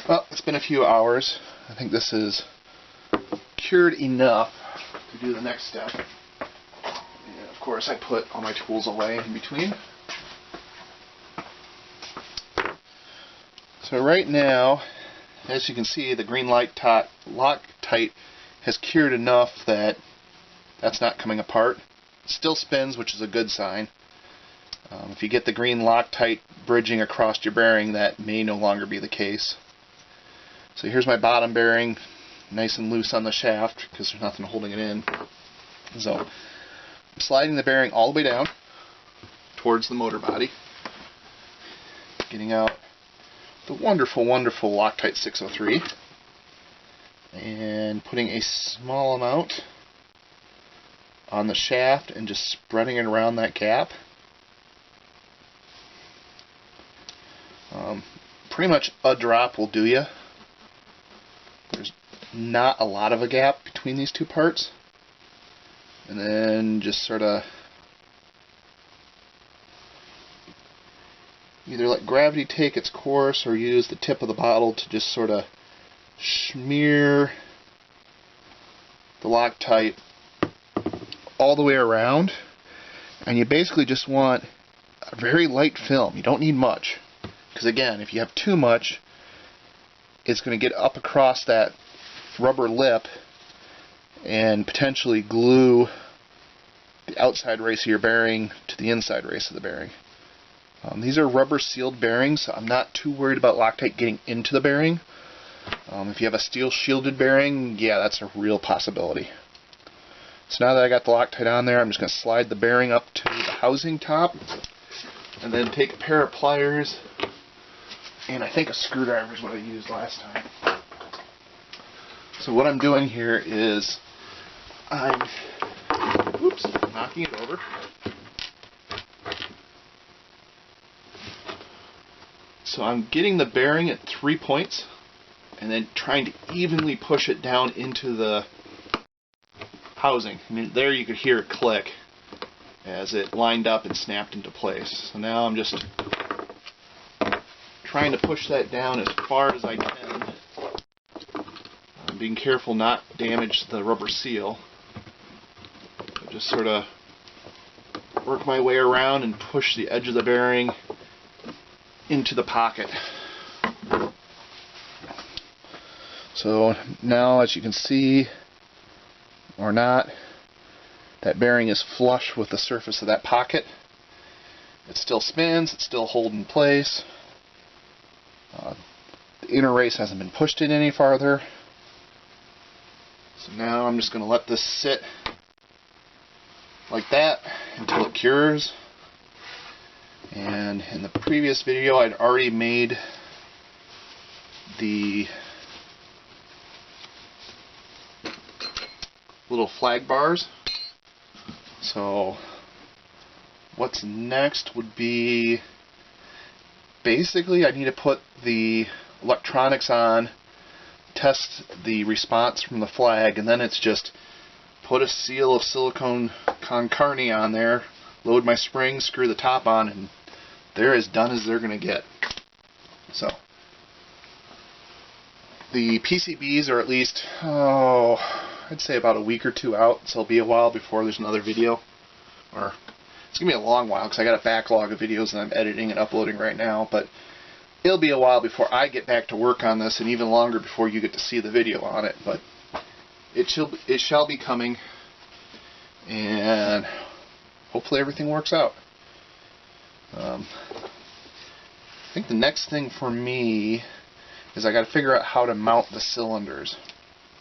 Well, it's been a few hours. I think this is cured enough to do the next step. And of course, I put all my tools away in between. So right now, as you can see, the green Loctite has cured enough that that's not coming apart. It still spins, which is a good sign. If you get the green Loctite bridging across your bearing, that may no longer be the case. So here's my bottom bearing, nice and loose on the shaft because there's nothing holding it in. So I'm sliding the bearing all the way down towards the motor body, getting out the wonderful, wonderful Loctite 603, and putting a small amount on the shaft and just spreading it around that gap. Pretty much a drop will do you. There's not a lot of a gap between these two parts. And then just sort of either let gravity take its course or use the tip of the bottle to just sort of smear the Loctite all the way around. And you basically just want a very light film. You don't need much. Because again, if you have too much, it's going to get up across that rubber lip and potentially glue the outside race of your bearing to the inside race of the bearing. These are rubber sealed bearings, so I'm not too worried about Loctite getting into the bearing. If you have a steel shielded bearing, yeah, that's a real possibility. So now that I got the Loctite on there, I'm just going to slide the bearing up to the housing top and then take a pair of pliers, and I think a screwdriver is what I used last time. So what I'm doing here is I'm knocking it over. So I'm getting the bearing at 3 points and then trying to evenly push it down into the housing. And there you could hear it click as it lined up and snapped into place. So now I'm just trying to push that down as far as I can. I'm being careful not to damage the rubber seal. I just sort of work my way around and push the edge of the bearing into the pocket. So now, as you can see, or not, that bearing is flush with the surface of that pocket. It still spins, it's still holding in place. The inner race hasn't been pushed in any farther. So now I'm just going to let this sit like that until it cures. And in the previous video, I'd already made the little flag bars. So what's next would be, basically I need to put the electronics on, test the response from the flag, and then it's just put a seal of silicone con carne on there, load my springs, screw the top on, and they're as done as they're going to get. So the PCBs are at least, I'd say about a week or two out, so it'll be a while before there's another video. Or it's going to be a long while because I got a backlog of videos that I'm editing and uploading right now, but it'll be a while before I get back to work on this, and even longer before you get to see the video on it. But it shall be coming, and hopefully everything works out. I think the next thing for me is I got to figure out how to mount the cylinders.